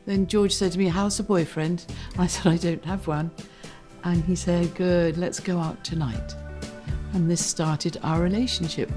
Then George said to me, how's the boyfriend? I said, I don't have one. And he said, good, let's go out tonight. And this started our relationship.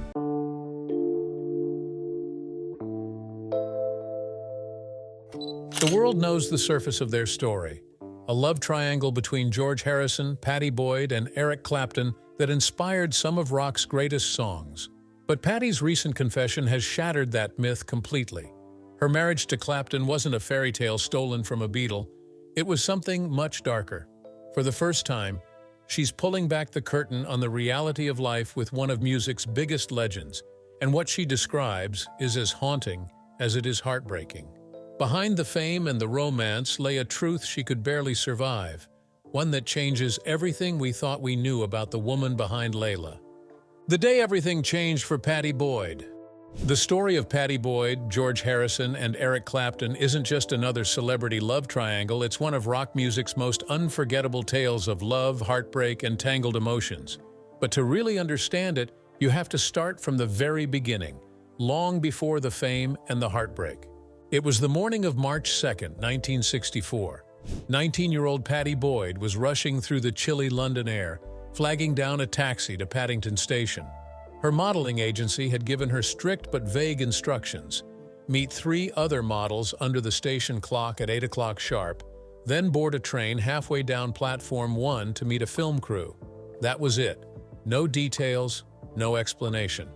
The world knows the surface of their story, a love triangle between George Harrison, Pattie Boyd, and Eric Clapton that inspired some of rock's greatest songs. But Pattie's recent confession has shattered that myth completely. Her marriage to Clapton wasn't a fairy tale stolen from a Beatle. It was something much darker. For the first time, she's pulling back the curtain on the reality of life with one of music's biggest legends, and what she describes is as haunting as it is heartbreaking. Behind the fame and the romance lay a truth she could barely survive, one that changes everything we thought we knew about the woman behind Layla. The day everything changed for Pattie Boyd. The story of Pattie Boyd, George Harrison, and Eric Clapton isn't just another celebrity love triangle, it's one of rock music's most unforgettable tales of love, heartbreak, and tangled emotions. But to really understand it, you have to start from the very beginning, long before the fame and the heartbreak. It was the morning of March 2nd, 1964. 19-year-old Pattie Boyd was rushing through the chilly London air, flagging down a taxi to Paddington Station. Her modeling agency had given her strict but vague instructions. Meet 3 other models under the station clock at 8 o'clock sharp, then board a train halfway down Platform 1 to meet a film crew. That was it. No details, no explanation.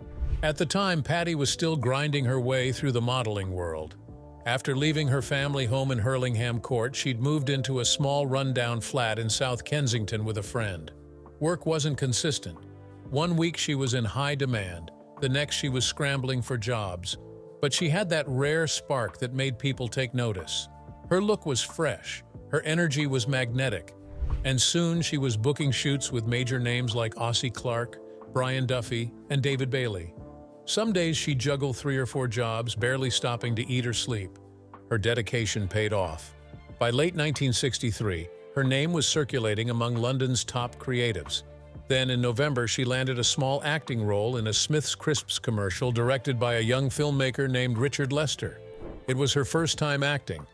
At the time, Pattie was still grinding her way through the modeling world. After leaving her family home in Hurlingham Court, she'd moved into a small rundown flat in South Kensington with a friend. Work wasn't consistent. One week she was in high demand, the next she was scrambling for jobs. But she had that rare spark that made people take notice. Her look was fresh, her energy was magnetic, and soon she was booking shoots with major names like Ossie Clark, Brian Duffy, and David Bailey. Some days she'd juggle 3 or 4 jobs, barely stopping to eat or sleep. Her dedication paid off. By late 1963, her name was circulating among London's top creatives. Then, in November, she landed a small acting role in a Smith's Crisps commercial directed by a young filmmaker named Richard Lester. It was her first time acting,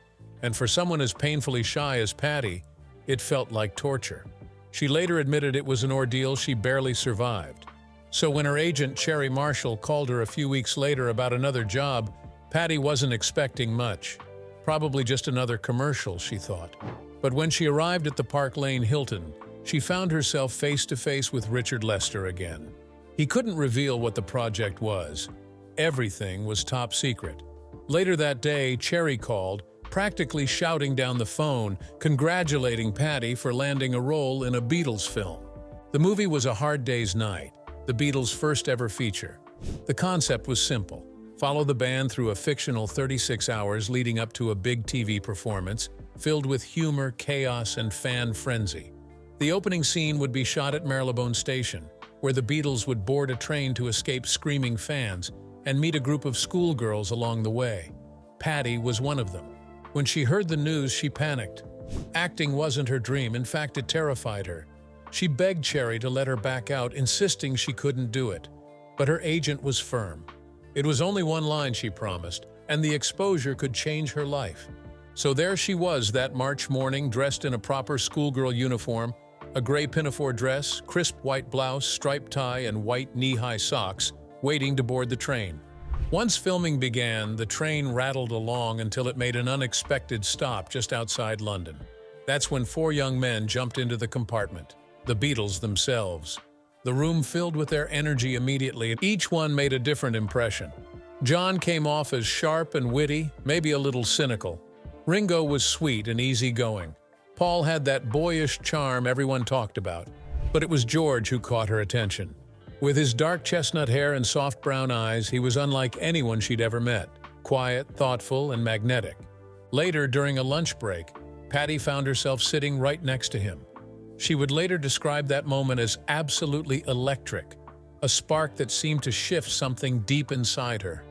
and for someone as painfully shy as Pattie, it felt like torture. She later admitted it was an ordeal she barely survived. So when her agent, Cherry Marshall, called her a few weeks later about another job, Pattie wasn't expecting much. Probably just another commercial, she thought. But when she arrived at the Park Lane Hilton, she found herself face to face with Richard Lester again. He couldn't reveal what the project was. Everything was top secret. Later that day, Cherry called, practically shouting down the phone, congratulating Pattie for landing a role in a Beatles film. The movie was A Hard Day's Night, the Beatles' first ever feature. The concept was simple. Follow the band through a fictional 36 hours leading up to a big TV performance, filled with humor, chaos, and fan frenzy. The opening scene would be shot at Marylebone Station, where the Beatles would board a train to escape screaming fans and meet a group of schoolgirls along the way. Pattie was one of them. When she heard the news, she panicked. Acting wasn't her dream, in fact, it terrified her. She begged Cherry to let her back out, insisting she couldn't do it. But her agent was firm. It was only one line, she promised, and the exposure could change her life. So there she was that March morning, dressed in a proper schoolgirl uniform, a gray pinafore dress, crisp white blouse, striped tie, and white knee-high socks, waiting to board the train. Once filming began, the train rattled along until it made an unexpected stop just outside London. That's when 4 young men jumped into the compartment. The Beatles themselves. The room filled with their energy immediately, and each one made a different impression. John came off as sharp and witty, maybe a little cynical. Ringo was sweet and easygoing. Paul had that boyish charm everyone talked about. But it was George who caught her attention. With his dark chestnut hair and soft brown eyes, he was unlike anyone she'd ever met. Quiet, thoughtful, and magnetic. Later, during a lunch break, Pattie found herself sitting right next to him. She would later describe that moment as absolutely electric, a spark that seemed to shift something deep inside her.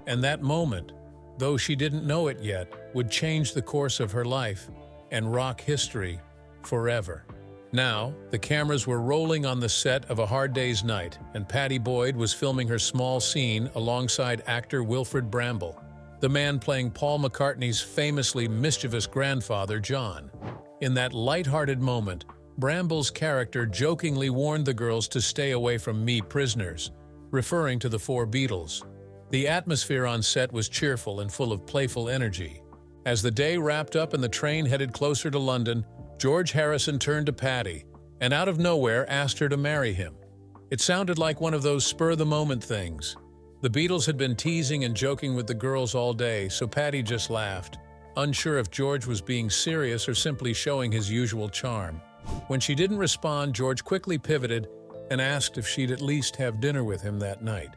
And that moment, though she didn't know it yet, would change the course of her life and rock history forever. Now, the cameras were rolling on the set of A Hard Day's Night, and Pattie Boyd was filming her small scene alongside actor Wilfrid Bramble. the man playing Paul McCartney's famously mischievous grandfather, John. In that light-hearted moment, Bramble's character jokingly warned the girls to stay away from me prisoners, referring to the four Beatles. The atmosphere on set was cheerful and full of playful energy. As the day wrapped up and the train headed closer to London, George Harrison turned to Pattie and out of nowhere asked her to marry him. It sounded like one of those spur-of-the-moment things. The Beatles had been teasing and joking with the girls all day, so Pattie just laughed, unsure if George was being serious or simply showing his usual charm. When she didn't respond, George quickly pivoted and asked if she'd at least have dinner with him that night.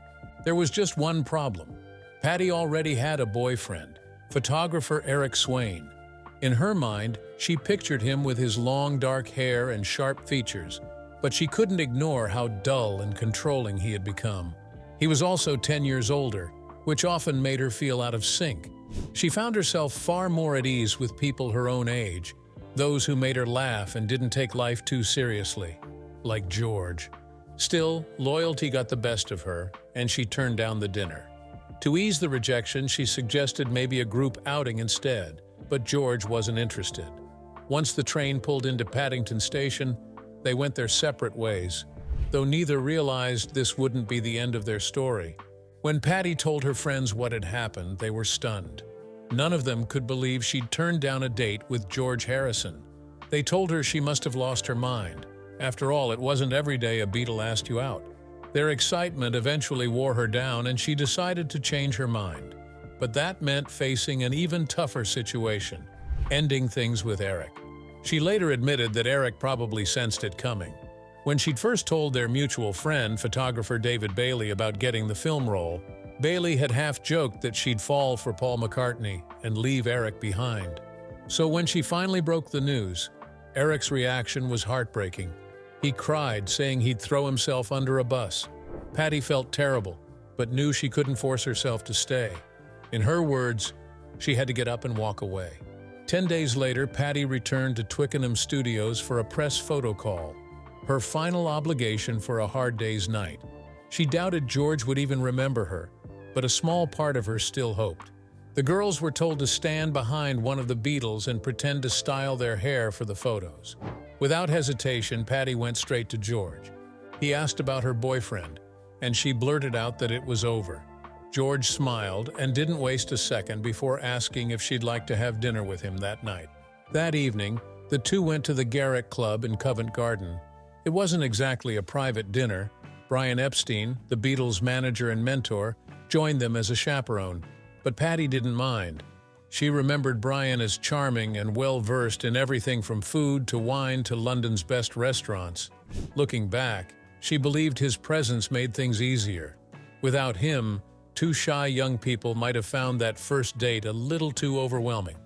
There was just one problem. Pattie already had a boyfriend, photographer Eric Swain. In her mind, she pictured him with his long dark hair and sharp features, but she couldn't ignore how dull and controlling he had become. He was also 10 years older, which often made her feel out of sync. She found herself far more at ease with people her own age, those who made her laugh and didn't take life too seriously, like George. Still, loyalty got the best of her, and she turned down the dinner. To ease the rejection, she suggested maybe a group outing instead, but George wasn't interested. Once the train pulled into Paddington Station, they went their separate ways, though neither realized this wouldn't be the end of their story. When Pattie told her friends what had happened, they were stunned. None of them could believe she'd turned down a date with George Harrison. They told her she must have lost her mind. After all, it wasn't every day a Beatle asked you out. Their excitement eventually wore her down, and she decided to change her mind. But that meant facing an even tougher situation, ending things with Eric. She later admitted that Eric probably sensed it coming. When she'd first told their mutual friend, photographer David Bailey, about getting the film role, Bailey had half-joked that she'd fall for Paul McCartney and leave Eric behind. So when she finally broke the news, Eric's reaction was heartbreaking. He cried, saying he'd throw himself under a bus. Pattie felt terrible, but knew she couldn't force herself to stay. In her words, she had to get up and walk away. 10 days later, Pattie returned to Twickenham Studios for a press photo call, her final obligation for a hard day's night. She doubted George would even remember her, but a small part of her still hoped. The girls were told to stand behind one of the Beatles and pretend to style their hair for the photos. Without hesitation, Pattie went straight to George. He asked about her boyfriend, and she blurted out that it was over. George smiled and didn't waste a second before asking if she'd like to have dinner with him that night. That evening, the two went to the Garrick Club in Covent Garden. It wasn't exactly a private dinner. Brian Epstein, the Beatles' manager and mentor, joined them as a chaperone, but Pattie didn't mind. She remembered Brian as charming and well-versed in everything from food to wine to London's best restaurants. Looking back, she believed his presence made things easier. Without him, two shy young people might have found that first date a little too overwhelming.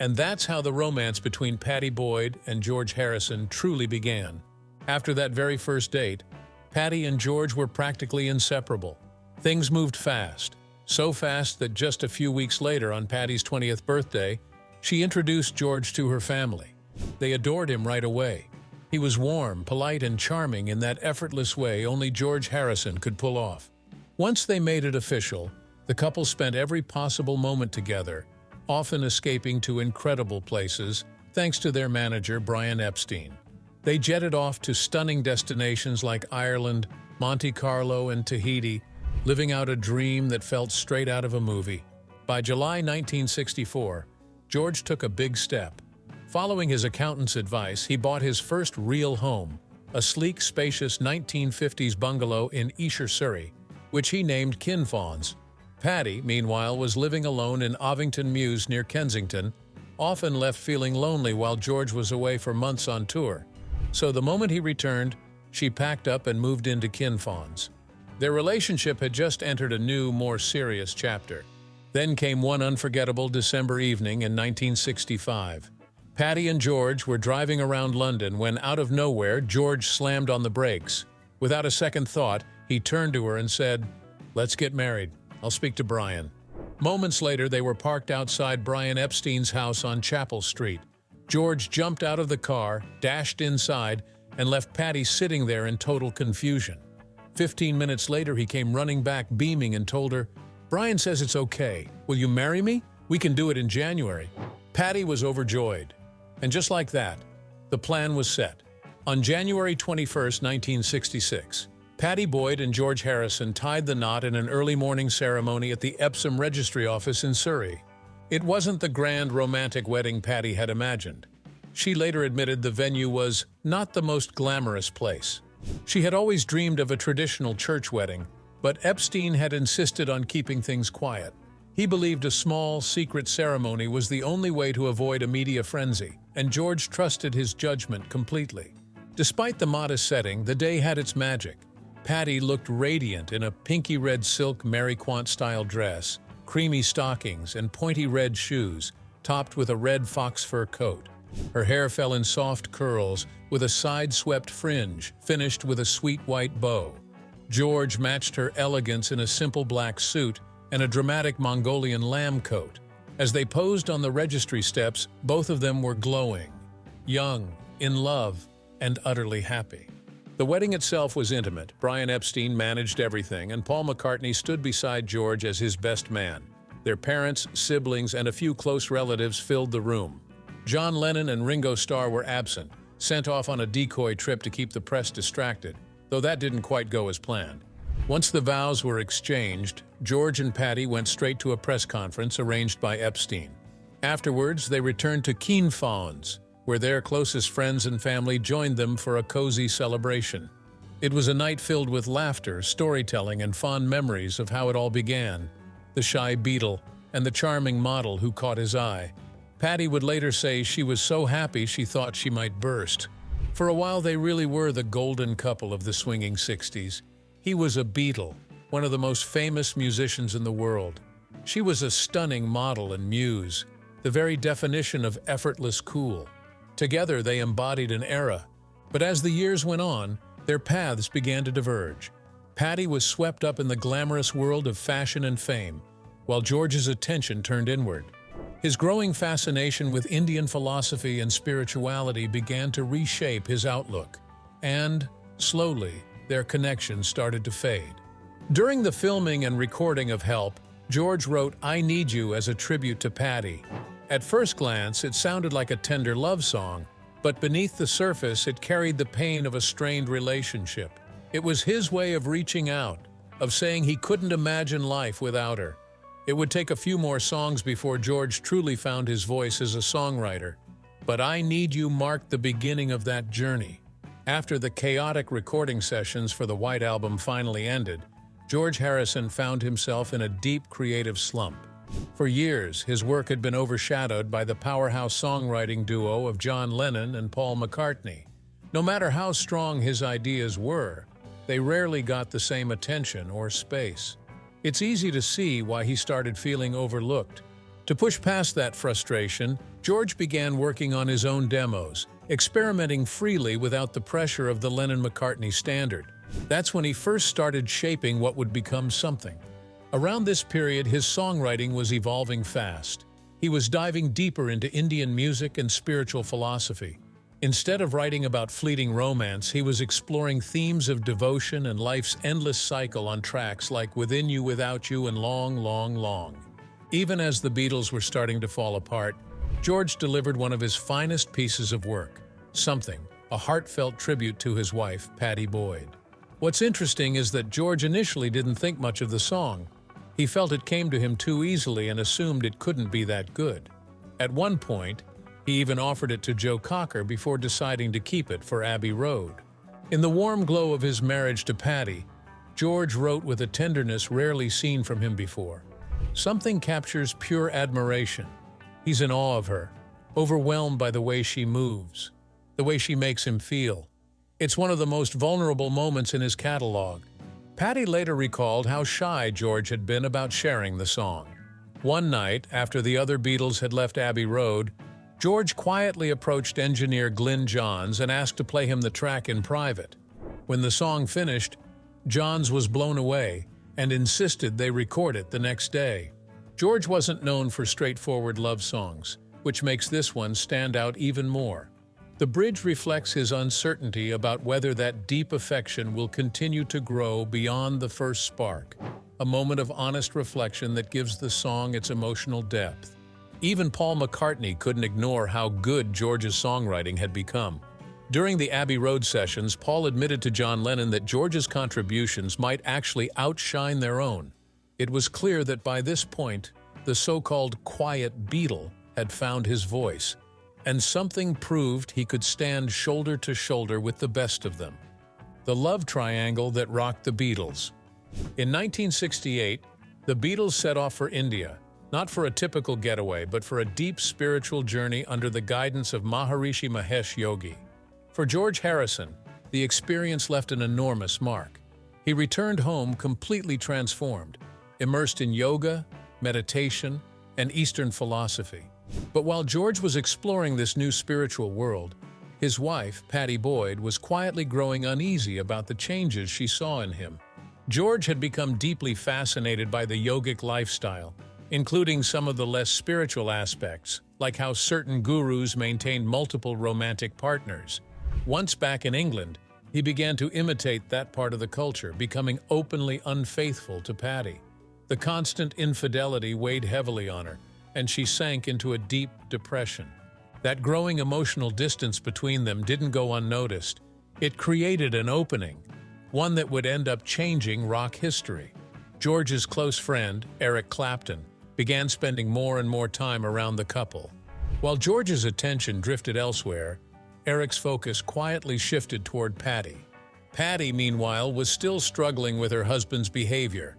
And that's how the romance between Pattie Boyd and George Harrison truly began. After that very first date, Pattie and George were practically inseparable. Things moved fast, so fast that just a few weeks later, on Pattie's 20th birthday, she introduced George to her family. They adored him right away. He was warm, polite, and charming in that effortless way only George Harrison could pull off. Once they made it official, the couple spent every possible moment together, often escaping to incredible places thanks to their manager, Brian Epstein. They jetted off to stunning destinations like Ireland, Monte Carlo, and Tahiti, living out a dream that felt straight out of a movie. By July 1964, George took a big step. Following his accountant's advice, he bought his first real home, a sleek, spacious 1950s bungalow in Esher, Surrey, which he named Kinfauns. Pattie, meanwhile, was living alone in Ovington Mews near Kensington, often left feeling lonely while George was away for months on tour. So the moment he returned, she packed up and moved into Kinfauns. Their relationship had just entered a new, more serious chapter. Then came one unforgettable December evening in 1965. Pattie and George were driving around London when, out of nowhere, George slammed on the brakes. Without a second thought, he turned to her and said, "Let's get married. I'll speak to Brian." Moments later, they were parked outside Brian Epstein's house on Chapel Street. George jumped out of the car, dashed inside, and left Pattie sitting there in total confusion. 15 minutes later, he came running back beaming and told her, Brian says it's okay. Will you marry me? We can do it in January. Pattie was overjoyed. And just like that, the plan was set. On January 21st, 1966, Pattie Boyd and George Harrison tied the knot in an early morning ceremony at the Epsom Registry Office in Surrey. It wasn't the grand romantic wedding Pattie had imagined. She later admitted the venue was not the most glamorous place. She had always dreamed of a traditional church wedding, but Epstein had insisted on keeping things quiet. He believed a small, secret ceremony was the only way to avoid a media frenzy, and George trusted his judgment completely. Despite the modest setting, the day had its magic. Pattie looked radiant in a pinky red silk Mary Quant-style dress, creamy stockings, and pointy red shoes, topped with a red fox fur coat. Her hair fell in soft curls with a side-swept fringe, finished with a sweet white bow. George matched her elegance in a simple black suit and a dramatic Mongolian lamb coat. As they posed on the registry steps, both of them were glowing, young, in love, and utterly happy. The wedding itself was intimate. Brian Epstein managed everything, and Paul McCartney stood beside George as his best man. Their parents, siblings, and a few close relatives filled the room. John Lennon and Ringo Starr were absent, sent off on a decoy trip to keep the press distracted, though that didn't quite go as planned. Once the vows were exchanged, George and Pattie went straight to a press conference arranged by Epstein. Afterwards, they returned to Keen Fawns, where their closest friends and family joined them for a cozy celebration. It was a night filled with laughter, storytelling, and fond memories of how it all began. The shy Beatle and the charming model who caught his eye. Pattie would later say she was so happy she thought she might burst. For a while, they really were the golden couple of the swinging 60s. He was a Beatle, one of the most famous musicians in the world. She was a stunning model and muse, the very definition of effortless cool. Together, they embodied an era. But as the years went on, their paths began to diverge. Pattie was swept up in the glamorous world of fashion and fame, while George's attention turned inward. His growing fascination with Indian philosophy and spirituality began to reshape his outlook, and, slowly, their connection started to fade. During the filming and recording of Help, George wrote "I Need You" as a tribute to Pattie. At first glance, it sounded like a tender love song, but beneath the surface, it carried the pain of a strained relationship. It was his way of reaching out, of saying he couldn't imagine life without her. It would take a few more songs before George truly found his voice as a songwriter, but "I Need You" marked the beginning of that journey. After the chaotic recording sessions for the White Album finally ended, George Harrison found himself in a deep creative slump. For years, his work had been overshadowed by the powerhouse songwriting duo of John Lennon and Paul McCartney. No matter how strong his ideas were, they rarely got the same attention or space. It's easy to see why he started feeling overlooked. To push past that frustration, George began working on his own demos, experimenting freely without the pressure of the Lennon-McCartney standard. That's when he first started shaping what would become something. Around this period, his songwriting was evolving fast. He was diving deeper into Indian music and spiritual philosophy. Instead of writing about fleeting romance, he was exploring themes of devotion and life's endless cycle on tracks like Within You, Without You, and Long, Long, Long. Even as the Beatles were starting to fall apart, George delivered one of his finest pieces of work, Something, a heartfelt tribute to his wife, Pattie Boyd. What's interesting is that George initially didn't think much of the song. He felt it came to him too easily and assumed it couldn't be that good. At one point, he even offered it to Joe Cocker before deciding to keep it for Abbey Road. In the warm glow of his marriage to Pattie, George wrote with a tenderness rarely seen from him before. Something captures pure admiration. He's in awe of her, overwhelmed by the way she moves, the way she makes him feel. It's one of the most vulnerable moments in his catalog. Pattie later recalled how shy George had been about sharing the song. One night, after the other Beatles had left Abbey Road, George quietly approached engineer Glyn Johns and asked to play him the track in private. When the song finished, Johns was blown away and insisted they record it the next day. George wasn't known for straightforward love songs, which makes this one stand out even more. The bridge reflects his uncertainty about whether that deep affection will continue to grow beyond the first spark. a moment of honest reflection that gives the song its emotional depth. Even Paul McCartney couldn't ignore how good George's songwriting had become. During the Abbey Road sessions, Paul admitted to John Lennon that George's contributions might actually outshine their own. It was clear that by this point, the so-called quiet Beatle had found his voice, and something proved he could stand shoulder to shoulder with the best of them. The love triangle that rocked the Beatles. In 1968, the Beatles set off for India, not for a typical getaway, but for a deep spiritual journey under the guidance of Maharishi Mahesh Yogi. For George Harrison, the experience left an enormous mark. He returned home completely transformed, immersed in yoga, meditation, and Eastern philosophy. But while George was exploring this new spiritual world, his wife, Pattie Boyd, was quietly growing uneasy about the changes she saw in him. George had become deeply fascinated by the yogic lifestyle, including some of the less spiritual aspects, like how certain gurus maintained multiple romantic partners. Once back in England, he began to imitate that part of the culture, becoming openly unfaithful to Pattie. The constant infidelity weighed heavily on her, and she sank into a deep depression. That growing emotional distance between them didn't go unnoticed. It created an opening, one that would end up changing rock history. George's close friend, Eric Clapton, began spending more and more time around the couple. While George's attention drifted elsewhere, Eric's focus quietly shifted toward Pattie. Pattie, meanwhile, was still struggling with her husband's behavior.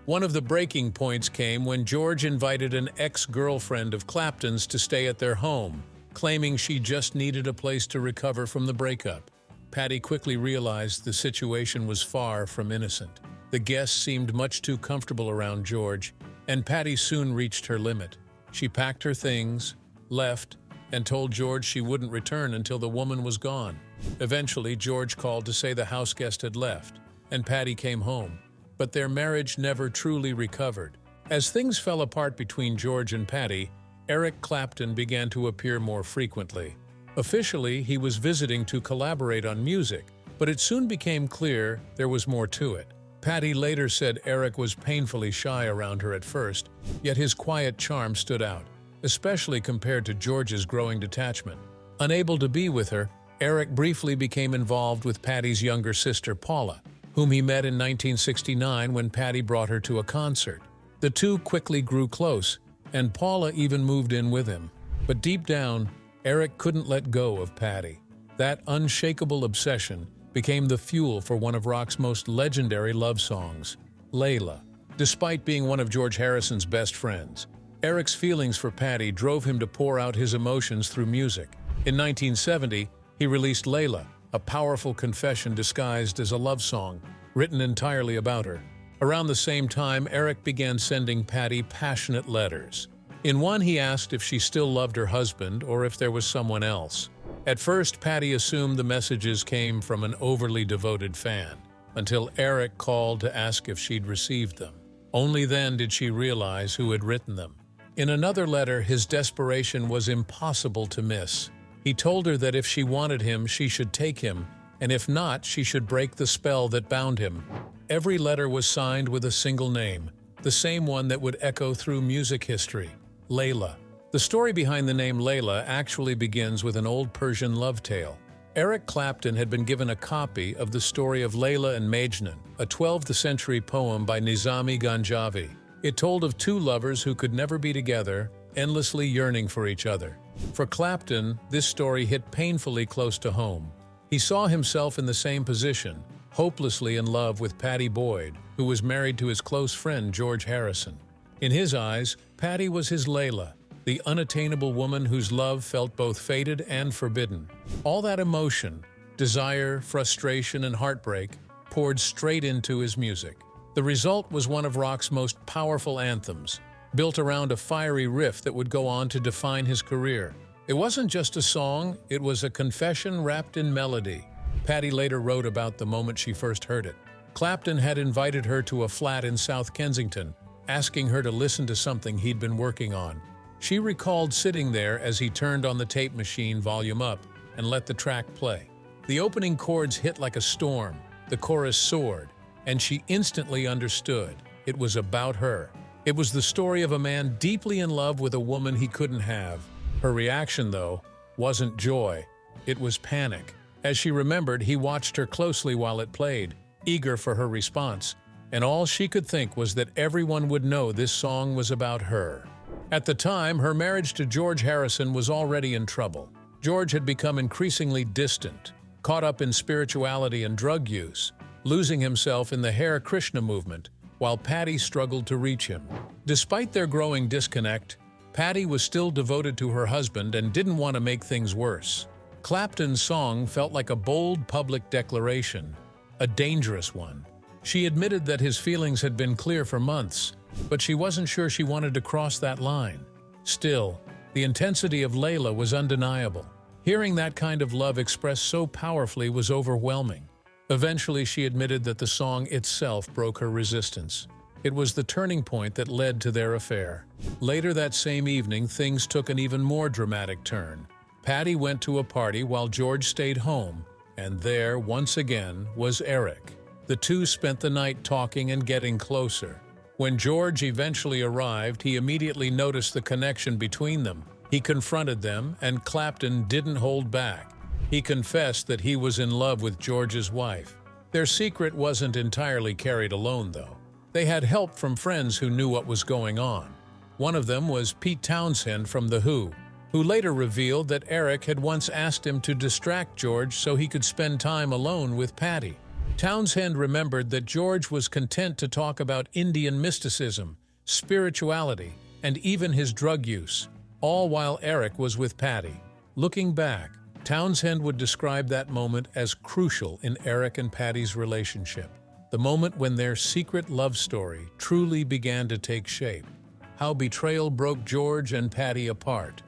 One of the breaking points came when George invited an ex-girlfriend of Clapton's to stay at their home, claiming she just needed a place to recover from the breakup. Pattie quickly realized the situation was far from innocent. The guests seemed much too comfortable around George, and Pattie soon reached her limit. She packed her things, left, and told George she wouldn't return until the woman was gone. Eventually, George called to say the houseguest had left, and Pattie came home. But their marriage never truly recovered. As things fell apart between George and Pattie, Eric Clapton began to appear more frequently. Officially, he was visiting to collaborate on music, but it soon became clear there was more to it. Pattie later said Eric was painfully shy around her at first, yet his quiet charm stood out, especially compared to George's growing detachment. Unable to be with her, Eric briefly became involved with Pattie's younger sister, Paula, whom he met in 1969 when Pattie brought her to a concert. The two quickly grew close, and Paula even moved in with him. But deep down, Eric couldn't let go of Pattie. That unshakable obsession became the fuel for one of rock's most legendary love songs, Layla. Despite being one of George Harrison's best friends, Eric's feelings for Pattie drove him to pour out his emotions through music. In 1970, he released Layla, a powerful confession disguised as a love song, written entirely about her. Around the same time, Eric began sending Pattie passionate letters. In one, he asked if she still loved her husband or if there was someone else. At first, Pattie assumed the messages came from an overly devoted fan, until Eric called to ask if she'd received them. Only then did she realize who had written them. In another letter, his desperation was impossible to miss. He told her that if she wanted him, she should take him, and if not, she should break the spell that bound him. Every letter was signed with a single name, the same one that would echo through music history, Layla. The story behind the name Layla actually begins with an old Persian love tale. Eric Clapton had been given a copy of the story of Layla and Majnun, a 12th century poem by Nizami Ganjavi. It told of two lovers who could never be together, endlessly yearning for each other. For Clapton, this story hit painfully close to home. He saw himself in the same position, hopelessly in love with Pattie Boyd, who was married to his close friend George Harrison. In his eyes, Pattie was his Layla, the unattainable woman whose love felt both fated and forbidden. All that emotion, desire, frustration, and heartbreak poured straight into his music. The result was one of rock's most powerful anthems, built around a fiery riff that would go on to define his career. It wasn't just a song, it was a confession wrapped in melody. Pattie later wrote about the moment she first heard it. Clapton had invited her to a flat in South Kensington, asking her to listen to something he'd been working on. She recalled sitting there as he turned on the tape machine volume up and let the track play. The opening chords hit like a storm, the chorus soared, and she instantly understood. It was about her. It was the story of a man deeply in love with a woman he couldn't have. Her reaction, though, wasn't joy. It was panic. As she remembered, he watched her closely while it played, eager for her response, and all she could think was that everyone would know this song was about her. At the time, her marriage to George Harrison was already in trouble. George had become increasingly distant, caught up in spirituality and drug use, losing himself in the Hare Krishna movement, while Pattie struggled to reach him. Despite their growing disconnect, Pattie was still devoted to her husband and didn't want to make things worse. Clapton's song felt like a bold public declaration, a dangerous one. She admitted that his feelings had been clear for months, but she wasn't sure she wanted to cross that line. Still, the intensity of Layla was undeniable. Hearing that kind of love expressed so powerfully was overwhelming. Eventually, she admitted that the song itself broke her resistance. It was the turning point that led to their affair. Later that same evening, things took an even more dramatic turn. Pattie went to a party while George stayed home, and there, once again, was Eric. The two spent the night talking and getting closer. When George eventually arrived, he immediately noticed the connection between them. He confronted them, and Clapton didn't hold back. He confessed that he was in love with George's wife. Their secret wasn't entirely carried alone, though. They had help from friends who knew what was going on. One of them was Pete Townshend from The Who later revealed that Eric had once asked him to distract George so he could spend time alone with Pattie. Townshend remembered that George was content to talk about Indian mysticism, spirituality, and even his drug use, all while Eric was with Pattie. Looking back, Townshend would describe that moment as crucial in Eric and Pattie's relationship, the moment when their secret love story truly began to take shape, how betrayal broke George and Pattie apart.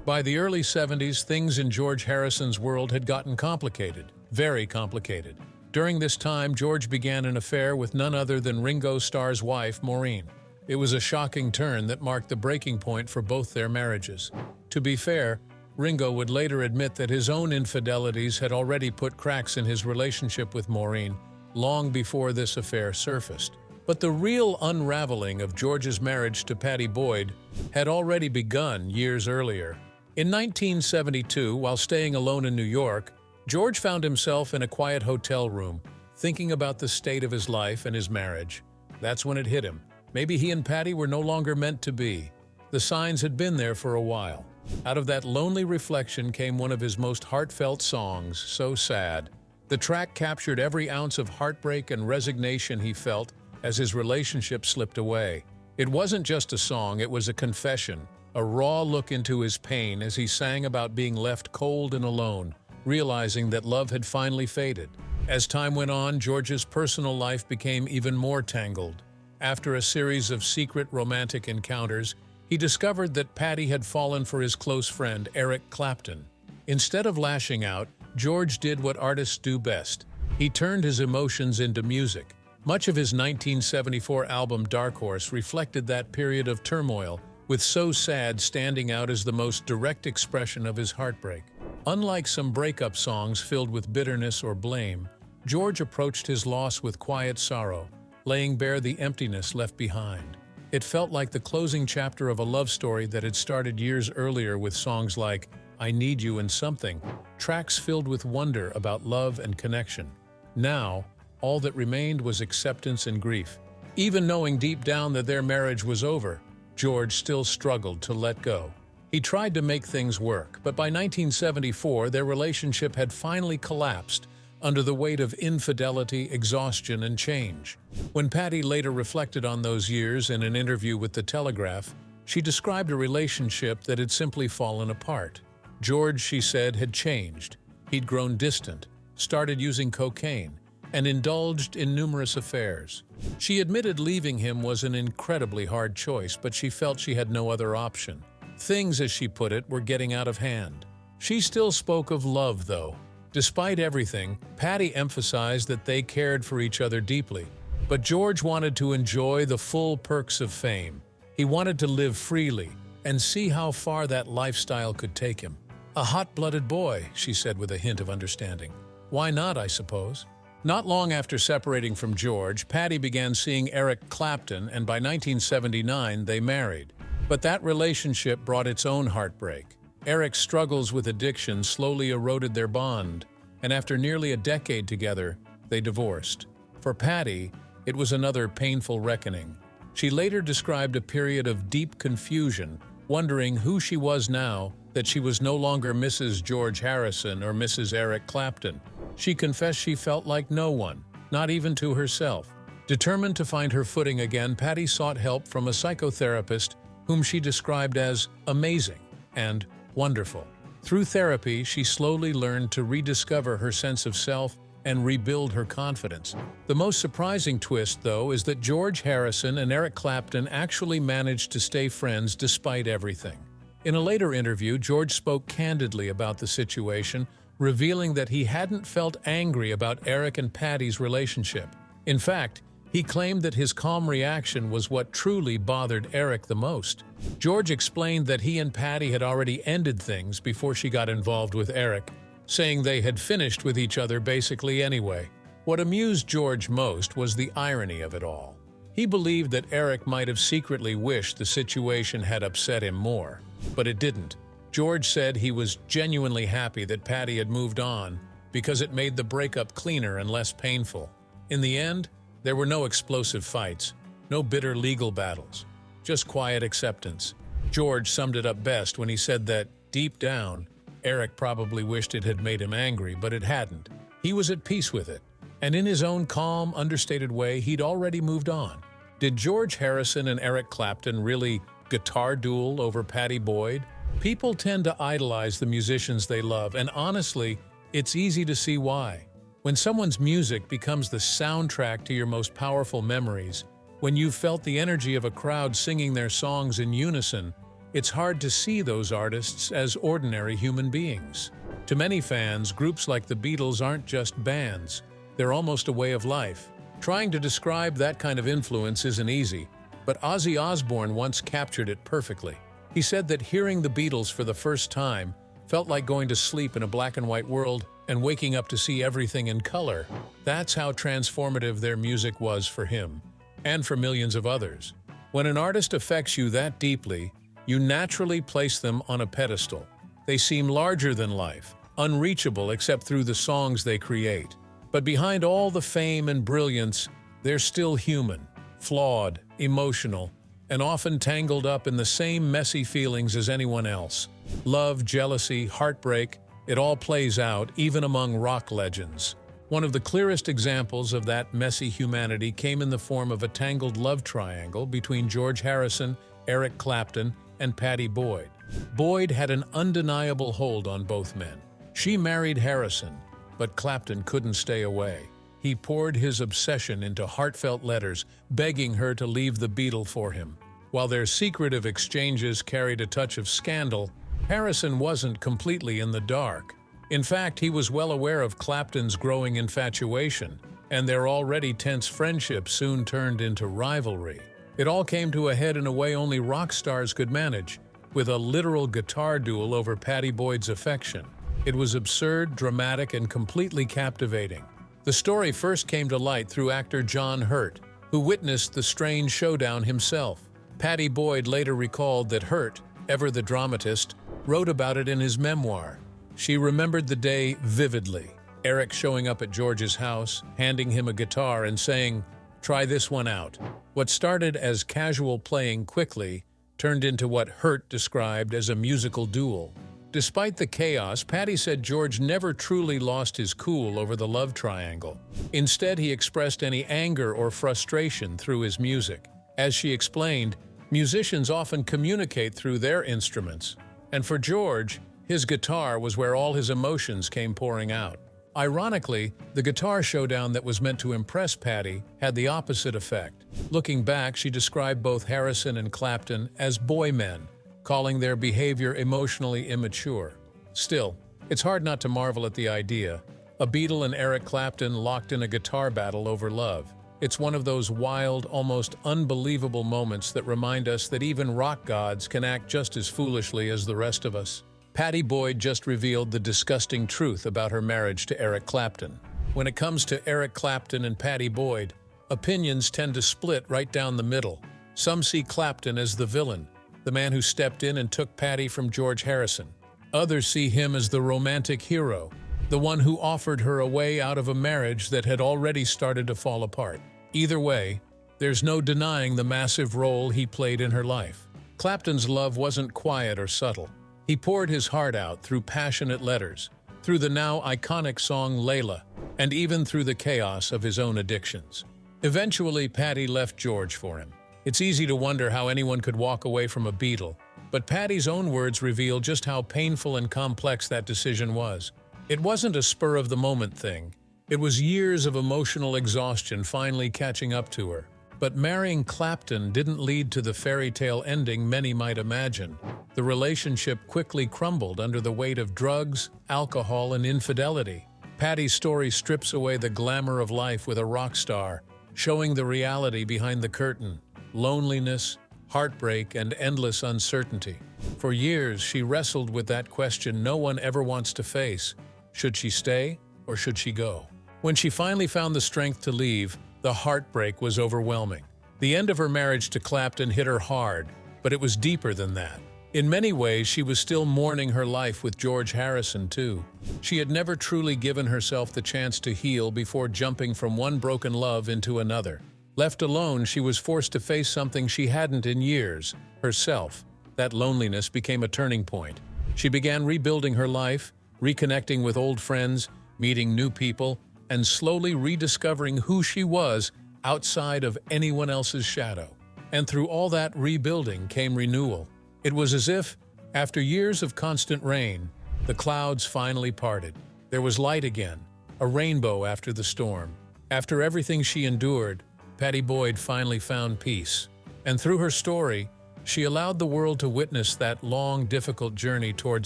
By the early 70s, things in George Harrison's world had gotten complicated, very complicated. During this time, George began an affair with none other than Ringo Starr's wife, Maureen. It was a shocking turn that marked the breaking point for both their marriages. To be fair, Ringo would later admit that his own infidelities had already put cracks in his relationship with Maureen long before this affair surfaced. But the real unraveling of George's marriage to Pattie Boyd had already begun years earlier. In 1972, while staying alone in New York, George found himself in a quiet hotel room, thinking about the state of his life and his marriage. That's when it hit him. Maybe he and Pattie were no longer meant to be. The signs had been there for a while. Out of that lonely reflection came one of his most heartfelt songs, So Sad. The track captured every ounce of heartbreak and resignation he felt as his relationship slipped away. It wasn't just a song, it was a confession, a raw look into his pain as he sang about being left cold and alone, realizing that love had finally faded. As time went on, George's personal life became even more tangled. After a series of secret romantic encounters, he discovered that Pattie had fallen for his close friend, Eric Clapton. Instead of lashing out, George did what artists do best. He turned his emotions into music. Much of his 1974 album Dark Horse reflected that period of turmoil, with So Sad standing out as the most direct expression of his heartbreak. Unlike some breakup songs filled with bitterness or blame, George approached his loss with quiet sorrow, laying bare the emptiness left behind. It felt like the closing chapter of a love story that had started years earlier with songs like I Need You and Something, tracks filled with wonder about love and connection. Now, all that remained was acceptance and grief. Even knowing deep down that their marriage was over, George still struggled to let go. He tried to make things work, but by 1974, their relationship had finally collapsed under the weight of infidelity, exhaustion, and change. When Pattie later reflected on those years in an interview with The Telegraph, she described a relationship that had simply fallen apart. George, she said, had changed. He'd grown distant, started using cocaine, and indulged in numerous affairs. She admitted leaving him was an incredibly hard choice, but she felt she had no other option. Things, as she put it, were getting out of hand. She still spoke of love, though. Despite everything, Pattie emphasized that they cared for each other deeply. But George wanted to enjoy the full perks of fame. He wanted to live freely and see how far that lifestyle could take him. A hot-blooded boy, she said with a hint of understanding. Why not, I suppose? Not long after separating from George, Pattie began seeing Eric Clapton, and by 1979 they married. But that relationship brought its own heartbreak. Eric's struggles with addiction slowly eroded their bond, and after nearly a decade together, they divorced. For Pattie, it was another painful reckoning. She later described a period of deep confusion, wondering who she was now that she was no longer Mrs. George Harrison or Mrs. Eric Clapton. She confessed she felt like no one, not even to herself. Determined to find her footing again, Pattie sought help from a psychotherapist whom she described as amazing and wonderful. Through therapy, she slowly learned to rediscover her sense of self and rebuild her confidence. The most surprising twist, though, is that George Harrison and Eric Clapton actually managed to stay friends despite everything. In a later interview, George spoke candidly about the situation, revealing that he hadn't felt angry about Eric and Pattie's relationship. In fact, he claimed that his calm reaction was what truly bothered Eric the most. George explained that he and Pattie had already ended things before she got involved with Eric, saying they had finished with each other basically anyway. What amused George most was the irony of it all. He believed that Eric might have secretly wished the situation had upset him more, but it didn't. George said he was genuinely happy that Pattie had moved on because it made the breakup cleaner and less painful. In the end, there were no explosive fights, no bitter legal battles, just quiet acceptance. George summed it up best when he said that, deep down, Eric probably wished it had made him angry, but it hadn't. He was at peace with it, and in his own calm, understated way, he'd already moved on. Did George Harrison and Eric Clapton really guitar duel over Pattie Boyd? People tend to idolize the musicians they love, and honestly, it's easy to see why. When someone's music becomes the soundtrack to your most powerful memories, when you've felt the energy of a crowd singing their songs in unison, it's hard to see those artists as ordinary human beings. To many fans, groups like the Beatles aren't just bands, they're almost a way of life. Trying to describe that kind of influence isn't easy, but Ozzy Osbourne once captured it perfectly. He said that hearing the Beatles for the first time felt like going to sleep in a black and white world and waking up to see everything in color. That's how transformative their music was for him, and for millions of others. When an artist affects you that deeply, you naturally place them on a pedestal. They seem larger than life, unreachable except through the songs they create. But behind all the fame and brilliance, they're still human, flawed, emotional, and often tangled up in the same messy feelings as anyone else. Love, jealousy, heartbreak, it all plays out, even among rock legends. One of the clearest examples of that messy humanity came in the form of a tangled love triangle between George Harrison, Eric Clapton, and Pattie Boyd. Boyd had an undeniable hold on both men. She married Harrison, but Clapton couldn't stay away. He poured his obsession into heartfelt letters, begging her to leave the Beatle for him. While their secretive exchanges carried a touch of scandal, Harrison wasn't completely in the dark. In fact, he was well aware of Clapton's growing infatuation, and their already tense friendship soon turned into rivalry. It all came to a head in a way only rock stars could manage, with a literal guitar duel over Pattie Boyd's affection. It was absurd, dramatic, and completely captivating. The story first came to light through actor John Hurt, who witnessed the strange showdown himself. Pattie Boyd later recalled that Hurt, ever the dramatist, wrote about it in his memoir. She remembered the day vividly. Eric showing up at George's house, handing him a guitar and saying, "Try this one out." What started as casual playing quickly turned into what Hurt described as a musical duel. Despite the chaos, Pattie said George never truly lost his cool over the love triangle. Instead, he expressed any anger or frustration through his music. As she explained, musicians often communicate through their instruments, and for George, his guitar was where all his emotions came pouring out. Ironically, the guitar showdown that was meant to impress Pattie had the opposite effect. Looking back, she described both Harrison and Clapton as boy men, calling their behavior emotionally immature. Still, it's hard not to marvel at the idea. A Beatle and Eric Clapton locked in a guitar battle over love. It's one of those wild, almost unbelievable moments that remind us that even rock gods can act just as foolishly as the rest of us. Pattie Boyd just revealed the disgusting truth about her marriage to Eric Clapton. When it comes to Eric Clapton and Pattie Boyd, opinions tend to split right down the middle. Some see Clapton as the villain, the man who stepped in and took Pattie from George Harrison. Others see him as the romantic hero, the one who offered her a way out of a marriage that had already started to fall apart. Either way, there's no denying the massive role he played in her life. Clapton's love wasn't quiet or subtle. He poured his heart out through passionate letters, through the now iconic song Layla, and even through the chaos of his own addictions. Eventually, Pattie left George for him. It's easy to wonder how anyone could walk away from a Beatle, but Pattie's own words reveal just how painful and complex that decision was. It wasn't a spur-of-the-moment thing. It was years of emotional exhaustion finally catching up to her. But marrying Clapton didn't lead to the fairy tale ending many might imagine. The relationship quickly crumbled under the weight of drugs, alcohol, and infidelity. Pattie's story strips away the glamour of life with a rock star, showing the reality behind the curtain: loneliness, heartbreak, and endless uncertainty. For years, she wrestled with that question no one ever wants to face: should she stay or should she go? When she finally found the strength to leave, the heartbreak was overwhelming. The end of her marriage to Clapton hit her hard, but it was deeper than that. In many ways, she was still mourning her life with George Harrison, too. She had never truly given herself the chance to heal before jumping from one broken love into another. Left alone, she was forced to face something she hadn't in years: herself. That loneliness became a turning point. She began rebuilding her life, reconnecting with old friends, meeting new people, and slowly rediscovering who she was outside of anyone else's shadow. And through all that rebuilding came renewal. It was as if, after years of constant rain, the clouds finally parted. There was light again, a rainbow after the storm. After everything she endured, Pattie Boyd finally found peace. And through her story, she allowed the world to witness that long, difficult journey toward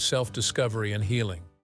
self-discovery and healing.